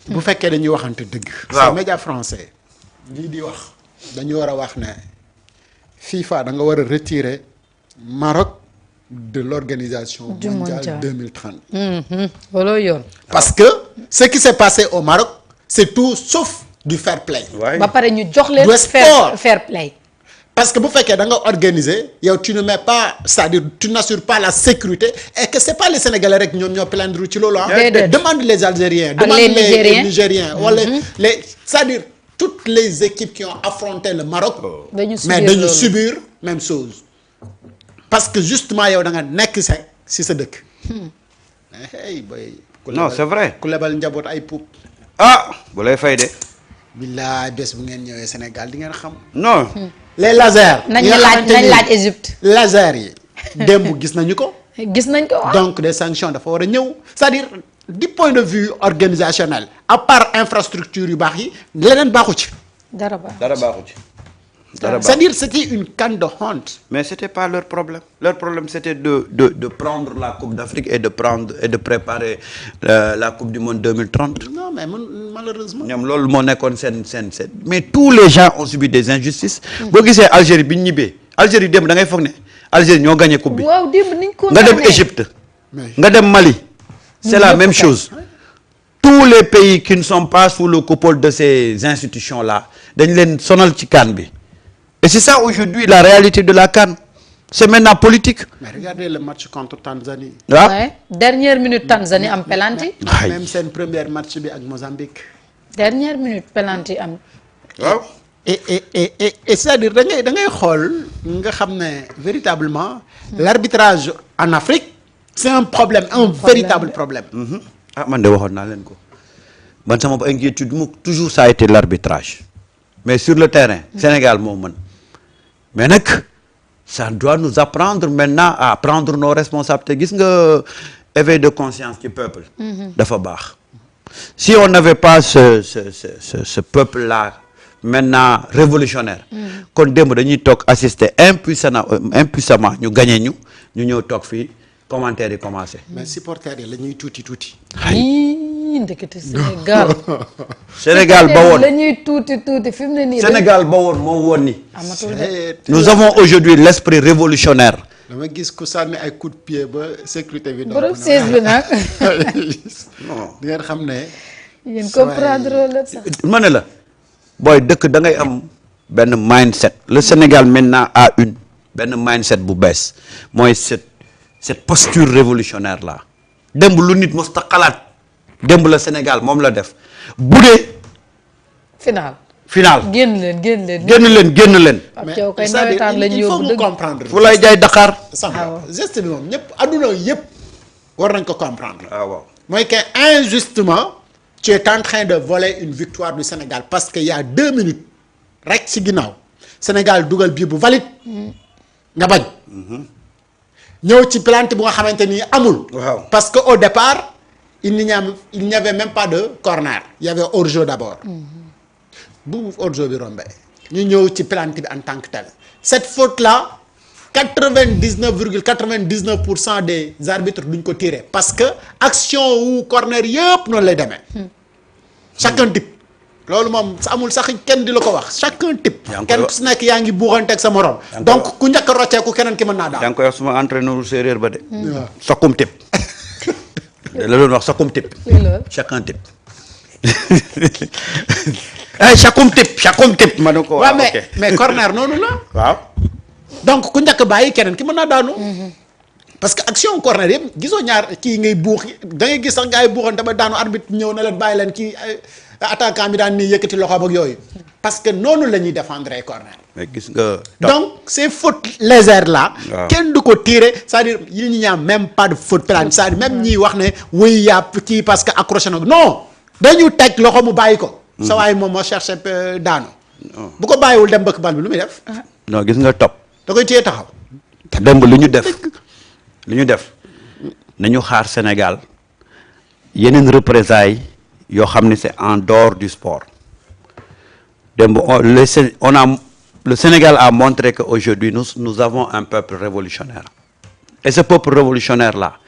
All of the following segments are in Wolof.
bu fekkee dañuy waxante dëgg. waaw ces médias français. lii di wax dañu war a wax ne FIFA da nga war a retirer Maroc de l'organisation mondiale 2030. looloo yoon. parce que ce qui s'est passé au Maroc c'est tout sauf du fair play. ba pare ñu jox leen. du sport fair play. parce que bu fekkee da nga organiser yow tu ne mets pas c'est-à-dire tu n'assures pas la sécurité et que c'est pas les Sénégalais rek ñoom ñoo plaindre ci loolu demande les Algériens. demande les Nigériens. wala les c'est-à-dire toutes les équipes qui ont affronté le Maroc. dañu subir même chose. parce que justement yow da nga nekk si sa dëkk. hey boy. non c'est vrai. ku lebal njaboot ay puub. bu lay fay de. billaay bés bu ngeen ñëwee Sénégal di ngeen xam. non. les lasers. nañ laaj Égypte. laser yi. démb gis nañu ko. gis nañ ko donc des sanctions dafa war a ñëw c'est-à-dire du point de vue organisationnel à part infrastructure yu baax yi leneen baaxu ci. dara baaxu ci. c'est-à-dire c'était une canne de honte. mais c'était pas leur problème. Leur problème c'était de prendre la Coupe d'Afrique et de préparer la Coupe du Monde 2030. non mais malheureusement. ñoom loolu moo nekkoon seen mais tous les gens ont subi des injustices. boo gisee Algérie bi ñu ñibbee Algérie démb da ngay foog ne Algérie ñoo gagné coupe bi. waaw démb niñ ko nga dem Égypte. nga dem Mali. c'est la même chose. tous les pays qui ne sont pas sous le coupole de ces institutions là dañ leen sonal ci CAN bi. et c'est ça aujourd'hui la réalité de la CAN. c'est maintenant politique. mais regardez le match contre Tanzanie. Ouais. Dernière minute Tanzanie am penalty. même seen première match bi ak Mozambique. dernière minute penalty am. waaw. et c'est-à-dire da ngay xool nga xam ne véritablement. l'arbitrage en Afrique. c'est un problème véritable problème. man de waxoon naa leen ko man sama inquiétude mu toujours ça a été l'arbitrage mais sur le terrain Sénégal moo mën mais nag ça doit nous apprendre maintenant à prendre nos responsabilités gis nga éveil de conscience du peuple dafa baax si on n'avait pas ce peuple là maintenant révolutionnaire kon démb dañuy toog assister impuissamment ñu gagné ñu ñëw toog fii commentaire yi commencé. mais supporters yi la ñuy tuuti. ndekete Sénégal. Sénégal ba woon la ñuy tuuti fi mu ne nii. Sénégal ba woon moo woon ni. amatul nous avons aujourd'hui l'esprit révolutionnaire. dama gis ku sànni ay coup de pied ba sécurité bi. borom 16 bi nag. non di ngeen xam ne. yéen comprendre la sax. ma ne la booy dëkk da ngay am benn mindset le Sénégal maintenant a benn mindset bu bees mooy cette posture révolutionnaire là démb lu nit mos ta xalaat démb la Sénégal moom la def bu dee. final. génn leen. mais nawetaan lañ il faut yóbbu mu comprendre. fu lay jaay Dakar. geste bi moom ñëpp adduna yëpp war nañ ko comprendre. waaw. mooy que injustement tu es en train de voler une victoire du Sénégal parce que y a 2 minutes rek ci ginnaaw Sénégal dugal bii bu valide nga bañ. ñëw ci plante bu nga xamante ni amul. waaw parce que au départ il n'y avait même pas de corner il y avait hors-jeu d'abord. bu hors-jeu bi rombé ñu ñëw ci plante bi en tant que tel cette faute là 99,99% des arbitres duñ ko tirer parce que action wu corner yëpp noonu lay demee. chacun type loolu moom amul sax kenn di la ko wax chacun type. kenn ku si nekk yaa ngi buuxanteeg sa morom. donc ku njëkk a rocceeku keneen ki mën naa daal. yaa ngi koy wax suma entraîneur séeréer ba de. waaw sakkum type. la doon wax sakkum type. chacun type. chakum type ma ne ko waaw mais corner noonu la. waaw. donc ku njëkk bàyyi keneen ki mën naa daanu. parce que action corner yëpp gisoo ñaar kii ngay buux da ngay gis sax gars yi buuxante ba daanu arbitre ñëw na leen bàyyi leen kii attaquant bi daan nii yëkkati loxo ak yooyu. parce que noonu la ñuy défendre ay corner. mais gis nga. donc ces fautes légères là. waaw kenn du ko tirer c'est-à-dire yi ñu ñaam même pas de faute pénale c'est-à-dire même ñiy wax ne wuy yàpp kii parce que accroché na non dañu teg loxo mu bàyyi ko. sa waay moom moo cherché daanu. bu ko bàyyiwul dem bëkk bal bi lu muy def. non gis nga topp. da koy téye taxaw. te démb li ñu def nañu xaar Sénégal yeneen représailles yoo xam ne c'est en dehors du sport démb le Sénégal a montré que aujourd'hui nous avons un peuple révolutionnaire et ce peuple révolutionnaire là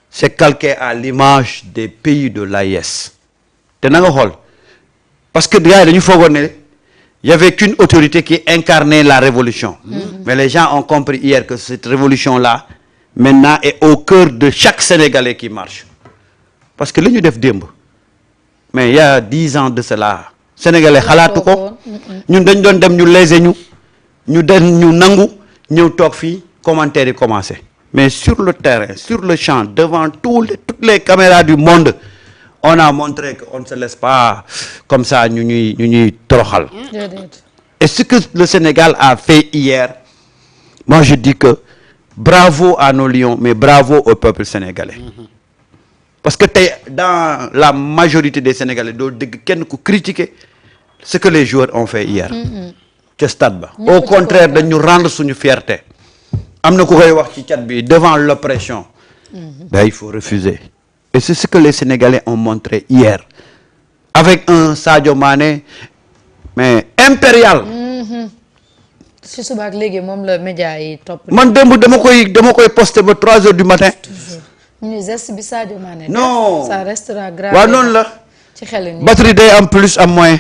c'est calqué à l'image des pays de l'AES te na nga xool parce que gars yi dañu foogoon ne il y avait qu'une autorité qui incarnait la révolution. Mais les gens ont compris hier que cette révolution-là maintenant est au cœur de chaque Sénégalais qui marche. Parce que li ñu def démb mais il y a 10 ans de cela Sénégalais xalaatu ko ñun dañ doon dem ñu léser ñu dem ñu nangu ñëw toog fii commentaires yi commencé. Mais sur le terrain, sur le champ, devant toutes les caméras du monde, on a montré qu'on ne se laisse pas comme ça ñu ñuy toroxal. Et ce que le Sénégal a fait hier, moi je dis que bravo à nos lions, mais bravo au peuple sénégalais. Parce que dans la majorité des Sénégalais doo dégg kenn ku critiquer ce que les joueurs ont fait hier. ca stade ba. Au contraire dañu rendre suñu fierté. am na ku koy wax ci chat bi devant l'oppression. Ben il faut refuser. Et c'est ce que les Sénégalais ont montré hier. Avec un Sadio Mané mais impérial. si suba ak léegi moom la média yi topp. man démb dama koy posté ba 3 heures du matin. ñu geste bi Sadio Mané. non ça restera grave. waaw noonu la. ci xel ni batterie day am plus am moins.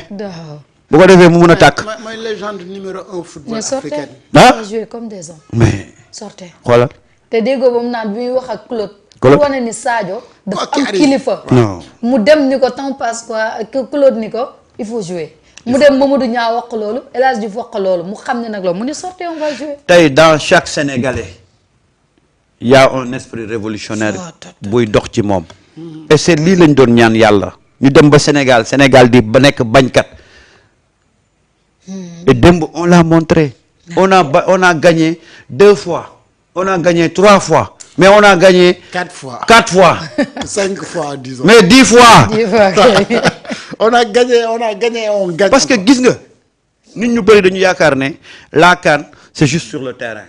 bu ko defee mu mun a tàkk. mooy légende numéro 1 football africain. ah jouer comme des hommes. mais sortez. xoolal. te déggoo ba mu naan bi muy wax ak Claude. Claude wane ni Sadio. dafa am arrive. kilifa. non mu dem ni ko temps passe quoi que Claude ni ko il faut jouer. mu dem Mamadou Niang wax ko loolu El Hadj Diouf wax ko loolu mu xam ne nag loolu mu ni sortez on va jouer. tey dans chaque Sénégalais il y a un esprit révolutionnaire buy dox ci moom. et c'est lii lañ doon ñaan yàlla. ñu dem ba Sénégal di ba nekk bañkat. et démb on l'a montré. on a gagné 2 fois. on a gagné 3 fois. mais on a gagné 4 fois. 4 fois. 5 fois disons. mais 10 fois. on a gagné on gagne. parce que gis nga nit ñu bëri dañu yaakaar ne la CAN c'est juste sur le terrain.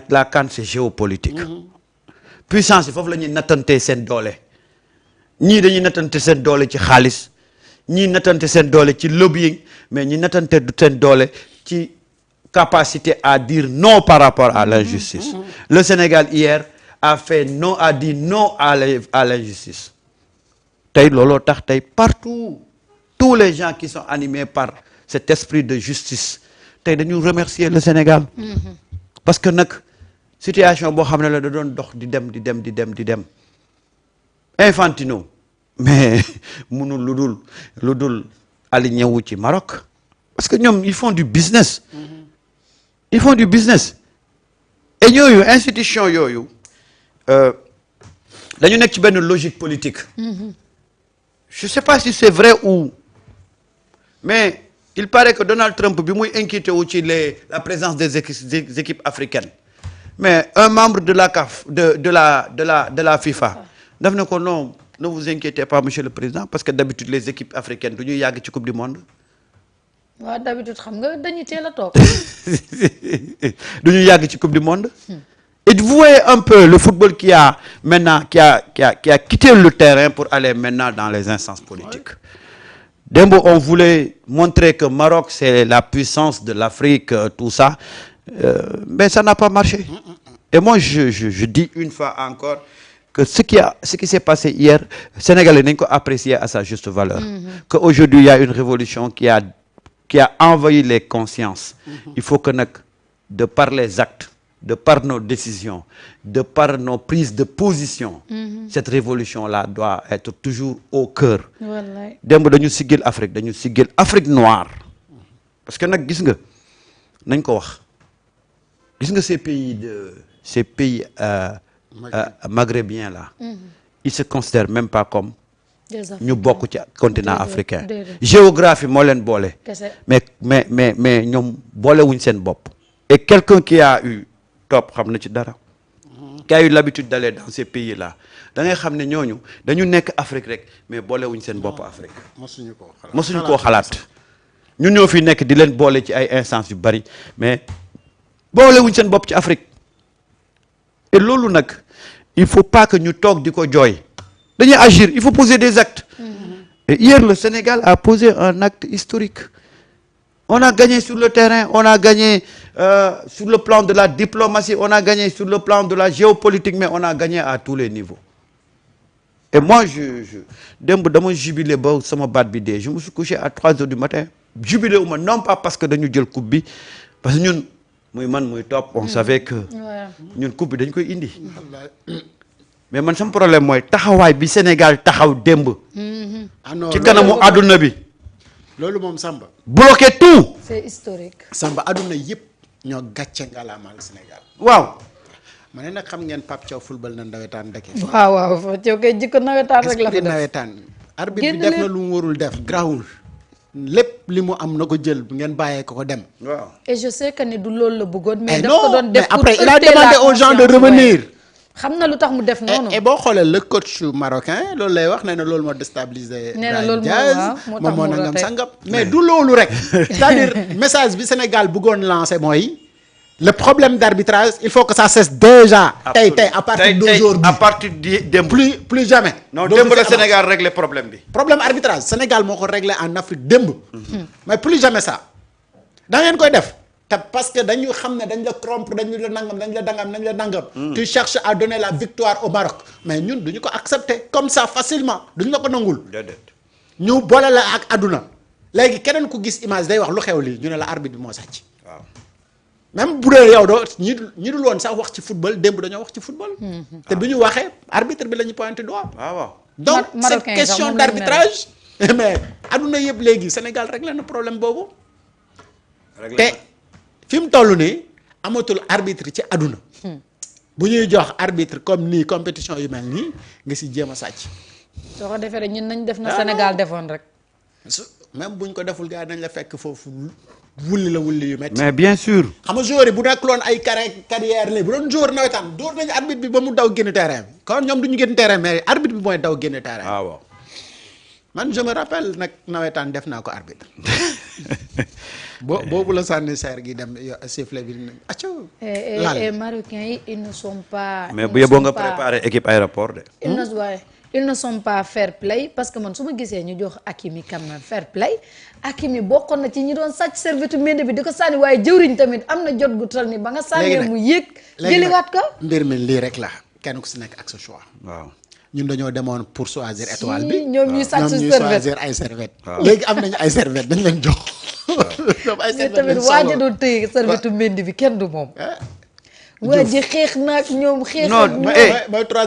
la CAN c'est géopolitique. puissance yi foofu la ñuy nattante seen doole. ñii dañuy nattante seen doole ci xaalis ñii nattante seen doole ci lobbying mais ñi nattante seen doole ci capacité à dire non par rapport à l'injustice. Le Sénégal hier a dit non à l'injustice. tey looloo tax tey partout tous les gens qui sont animés par cet esprit de justice tey dañu remercier le Sénégal. parce que nag situation boo xam ne la da doon dox di dem. Infantino mais mënul lu dul aligné wu ci Maroc parce que ñoom ils font du business. ils font du business. et ñooyu institution yooyu dañu nekk ci benn logique politique. je sais pas si c'est vrai ou mais il paraît que Donald Trump bi muy inquiété wu ci la présence des équipes africaines mais un membre de la CAF de la FIFA daf ne ko non ne vous inquiétez pas monsieur le président parce que d'habitude les équipes africaines du ñuy yàgg ci coupe du monde. waaw d'habitude xam nga dañuy teel a toog. du ñuy yàgg ci coupe du monde. et vous voyez un peu le football qui a quitté le terrain pour aller maintenant dans les instances politiques. Démb on voulait montrer que Maroc c'est la puissance de l'Afrique tout ça mais ça n'a pas marché. et moi je dis une fois encore que ce qui s'est passé hier Sénégalais nañ ko apprécier à sa juste valeur. que aujourd'hui il y a une révolution qui a envahi les consciences. il faut que nag de par les actes de par nos décisions de par nos prises de position. cette révolution-là doit être toujours au cœur. wallaay démb dañu siggil Afrique noire. parce que nag gis nga nañ ko wax gis nga ces pays maghrébien là. ils se considèrent même pas comme ñu bokk ci continent africain. géographie moo leen boole. mais ñoom boolewuñ seen bopp. et quelqu'un qui a eu topp xam na ci dara. qui a eu l'habitude d'aller dans ces pays là da ngay xam ne ñooñu dañu nekk Afrique rek mais boolewuñ seen bopp Afrique. mosuñu koo xalaat ñun ñoo fi nekk di leen boole ci ay instances yu bari mais boolewuñ seen bopp ci Afrique. et loolu nag il faut pas que ñu toog di ko jooy dañuy agir il faut poser des actes. et hier le Sénégal a posé un acte historique. on a gagné sur le terrain on a gagné sur le plan de la diplomatie on a gagné sur le plan de la géopolitique mais on a gagné à tous les niveaux. et moi démb dama jubilé ba sama baat bi dee je me suis couché à 3 heures du matin jubilé wu ma non pas parce que dañu jël coupe bi parce que ñun muy man muy topp on savait que ñun coupe bi dañ koy indi mais man sama problème mooy taxawaay bi Sénégal taxaw démb ci kanamu àdduna bi loolu moom Samba bloqué tout c'est historique. Samba àdduna yëpp ñoo gàcce ngalaamal Sénégal waaw ma ne nag xam ngeen Pape Thiaw football na nawetaan dëkk waaw Pape Thiaw kay jikko nawetaan rek la ko def nawetaan arbitre bi def na lu mu warul def grawul lépp li mu am na ko jël ngeen bàyyee ko dem waaw et je sais que ni du loolu la bëggoon mais daf non ko doon def mais après il a heurter demandé la aux gens de conscience, revenir xam na lu tax mu def noonu. et boo xoolee le coach marocain loolu lay wax nee na loolu moo déstabilisé nee na Brahim loolu Diaz moo moom moo tax mu nangam rote. sangam mais du loolu rek c'est-à-dire message bi Sénégal bëggoon lancé mooy le problème d'arbitrage il faut que ça cesse déjà tey à partir d'aujourd'hui à partir de démb plus jamais non démb la Sénégal réglé problème bi problème arbitrage Sénégal moo ko réglé en Afrique démb mais plus jamais ça da ngeen koy def te parce que dañu xam ne dañ la corrompre dañu la nangam dañ la dangam tu cherches à donner la victoire au Maroc mais ñun duñu ko accepter comme ça facilement duñu la ko nangul déedéet ñu boole la ak àdduna léegi keneen ku gis image day wax lu xew lii ñu ne la arbitre bi moo sàcc waaw même bu dee yow doo ñi dul woon sax wax ci football démb dañoo wax ci football te bi ñu waxee arbitre bi la ñu pointé doigt waaw donc cette Marocain sax question moom lañ d'arbitrage mais àdduna yëpp léegi Sénégal réglé na problème boobu te fi mu toll nii amatul arbitre ci àdduna bu ñuy jox arbitre comme nii compétition yu mel nii nga si jéem a sàcc soo ko defee rek ñun nañ def na Sénégal defoon rek. même buñ ko deful gars dañ la fekk foofu wulli la wulli yu métti mais bien sûr xam nga joueur yi bu nekk loon ay carrière léegi bu doon joueur nawetaan door nañu arbitre bi ba mu daw génn terrain bi kon ñoom du ñu génn terrain mais arbitre bi mooy daw génn terrain ah waaw man je me rappelle nag nawetaan def naa ko arbitre boobu la sànni seer gi dem sifflet bi acco et Marocains yi ils ne sont pas. mais bu yeboo nga préparer équipe aéroport de ils ne sont pas fair play parce que man su ma gisee ñu jox Hakimi quand même fair play Hakimi bokkoon na ci ñi doon sàcc serviette Mendy bi di ko sànni waaye jëwriñ tamit am na jot gu tal ni ba nga sànnee mu yéeg jëliwaat ko mbir mi lii rek la kenn ku si nekk ak sa choix waaw ñun dañoo demoon pour choisir étoile bi ñoom ñuy sàcc ñoom ñuy serviette choisir ay serviette léegi am nañu ay serviette dañ leen jox ñoom ay serviette tamit lañ waaja soxla doon téye serviette Mendy bi kenn du moom waa ji xeex naag ñoom xeex ak ñoom